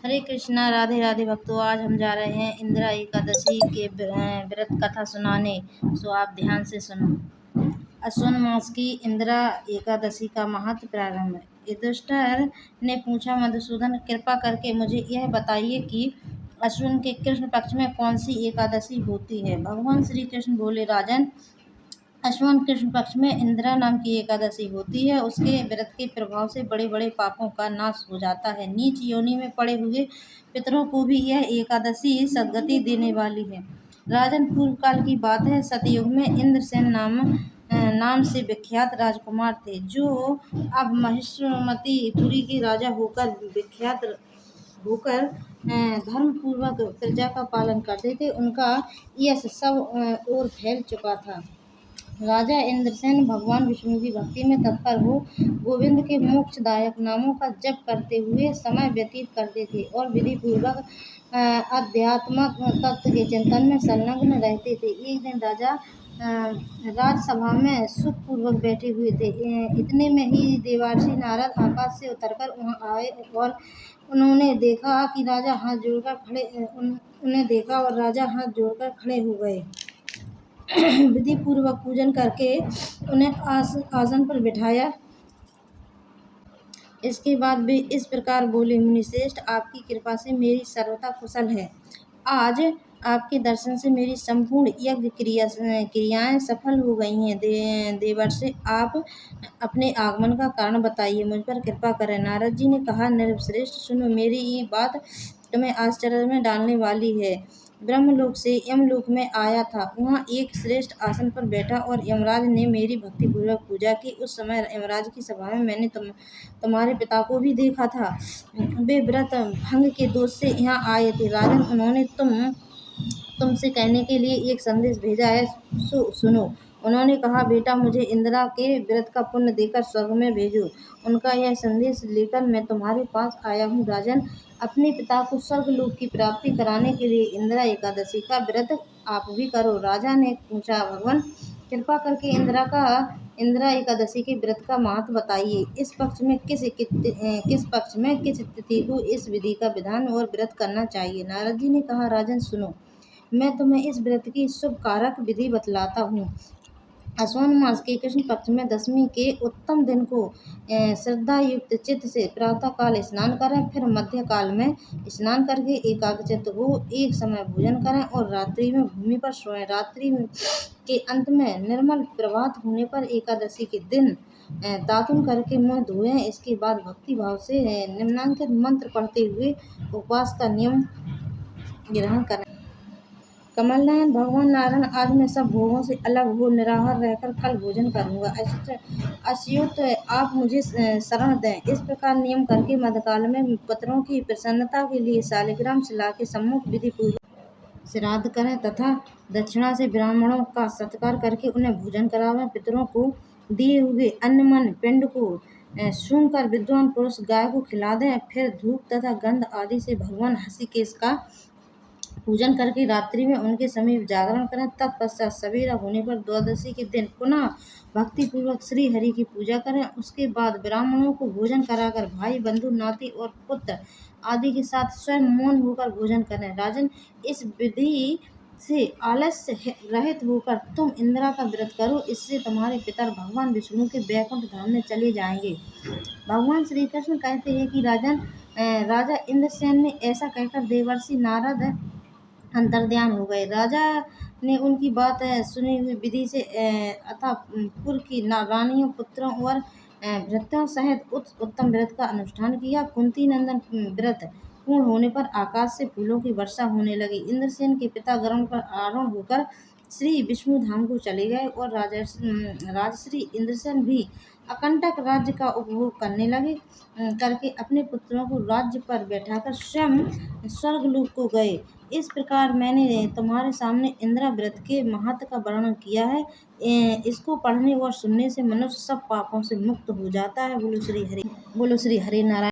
हरे कृष्णा, राधे राधे भक्तों। आज हम जा रहे हैं इंदिरा एकादशी के व्रत कथा सुनाने। सो आप ध्यान से सुनो। अश्विन मास की इंदिरा एकादशी का महत्व प्रारंभ। युधिष्ठिर ने पूछा, मधुसूदन, कृपा करके मुझे यह बताइए कि अश्विन के कृष्ण पक्ष में कौन सी एकादशी होती है। भगवान श्री कृष्ण बोले, राजन, अश्विन कृष्ण पक्ष में इंदिरा नाम की एकादशी होती है। उसके व्रत के प्रभाव से बड़े बड़े पापों का नाश हो जाता है। नीच योनि में पड़े हुए पितरों को भी यह एकादशी सद्गति देने वाली है। राजन, पूर्व काल की बात है। सतयुग में इंद्रसेन नाम से विख्यात राजकुमार थे, जो अब महिष्मतीपुरी के राजा होकर धर्म पूर्वक प्रजा का पालन करते थे। उनका यश सब ओर फैल चुका था। राजा इंद्रसेन भगवान विष्णु की भक्ति में तत्पर हो गोविंद के मोक्षदायक नामों का जप करते हुए समय व्यतीत करते थे और विधि पूर्वक अध्यात्मक तत्व के चिंतन में संलग्न रहते थे। एक दिन राजा राजसभा में सुखपूर्वक बैठे हुए थे। इतने में ही देवर्षि नारद आकाश से उतरकर वहां आए और उन्होंने देखा कि राजा हाथ जोड़कर खड़े हो गए। विधि पूर्वक पूजन करके उन्हें आसन पर बिठाया। इसके बाद वे इस प्रकार बोले, मुनिश्रेष्ठ, आपकी कृपा से मेरी सर्वथा कुशल है। आज आपके दर्शन से मेरी संपूर्ण यज्ञ क्रियाएं सफल हो गई हैं। देवर्षि, आप अपने आगमन का कारण बताइए, मुझ पर कृपा करें। नारद जी ने कहा, नृपश्रेष्ठ, सुनो, मेरी ये बात तुम्हें आश्चर्य में डालने वाली है। ब्रह्मलोक से यमलोक में आया था। वहाँ एक श्रेष्ठ आसन पर बैठा और यमराज ने मेरी भक्तिपूर्वक पूजा की। उस समय यमराज की सभा में मैंने तुम्हारे पिता को भी देखा था। वे व्रत भंग के दोष से यहाँ आए थे। राजन, उन्होंने तुमसे कहने के लिए एक संदेश भेजा है, सुनो। उन्होंने कहा, बेटा, मुझे इंदिरा के व्रत का पुण्य देकर स्वर्ग में भेजो। उनका यह संदेश लेकर मैं तुम्हारे पास आया हूँ। राजन, अपने पिता को स्वर्गलोक की प्राप्ति कराने के लिए इंदिरा एकादशी का व्रत आप भी करो। राजा ने पूछा, भगवान, कृपा करके इंदिरा एकादशी के व्रत का महत्व बताइए। इस पक्ष में किस तिथि को इस विधि का विधान और व्रत करना चाहिए। नारद जी ने कहा, राजन, सुनो, मैं तुम्हें इस व्रत की शुभ कारक विधि बतलाता हूँ। अश्विन मास के कृष्ण पक्ष में दशमी के उत्तम दिन को श्रद्धा युक्त चित्त से प्रातः काल स्नान करें। फिर मध्य काल में स्नान करके एकाग्रचित्त हो एक समय भोजन करें और रात्रि में भूमि पर सोएं। रात्रि के अंत में निर्मल प्रभात होने पर एकादशी के दिन दातुन करके मुँह धोएं। इसके बाद भक्ति भाव से निम्नांकित मंत्र पढ़ते हुए उपवास का नियम ग्रहण करें। कमलनयन, भगवान नारायण, आज मैं सब भोगों से अलग हो निराहार रहकर कल भोजन करूंगा। अच्युत, आप मुझे शरण दें। इस प्रकार नियम करके मध्यकाल में पितरों की प्रसन्नता के लिए शालिग्राम शिला के सम्मुख विधि पूर्वक श्राद्ध करें तथा दक्षिणा से ब्राह्मणों का सत्कार करके उन्हें भोजन करावें। पितरों को दिए हुए अन्नमन पिंड को सूंघ कर विद्वान पुरुष गाय को खिला दें। फिर धूप तथा गंध आदि से भगवान हंसीकेश का पूजन करके रात्रि में उनके समीप जागरण करें। तत्पश्चात सवेरा होने पर द्वादशी के दिन पुनः भक्ति पूर्वक श्री हरि की पूजा करें। उसके बाद ब्राह्मणों को भोजन कराकर भाई बंधु नाती और पुत्र आदि के साथ स्वयं मौन होकर भोजन करें। राजन, इस विधि से आलस्य रहित होकर तुम इंदिरा का व्रत करो। इससे तुम्हारे पितर भगवान विष्णु के वैकुंठ धाम में चले जाएंगे। भगवान श्री कृष्ण कहते हैं कि राजा इंद्रसेन ने ऐसा कहकर देवर्षि नारद अंतर्ध्यान हो गए। राजा ने उनकी बात सुनी हुई विधि से अतः पुर की रानियों, पुत्रों और भृत्यों सहित उत्तम व्रत का अनुष्ठान किया। कुंती नंदन व्रत पूर्ण होने पर आकाश से फूलों की वर्षा होने लगी। इंद्रसेन के पिता गरुड़ पर आरूढ़ होकर श्री विष्णु धाम को चले गए और राजश्री इंद्रसेन भी अकंटक राज्य का उपभोग करने लगे करके अपने पुत्रों को राज्य पर बैठाकर स्वयं स्वर्गलोक को गए। इस प्रकार मैंने तुम्हारे सामने इंदिरा व्रत के महत्व का वर्णन किया है। इसको पढ़ने और सुनने से मनुष्य सब पापों से मुक्त हो जाता है। बोलो श्री हरि नारायण।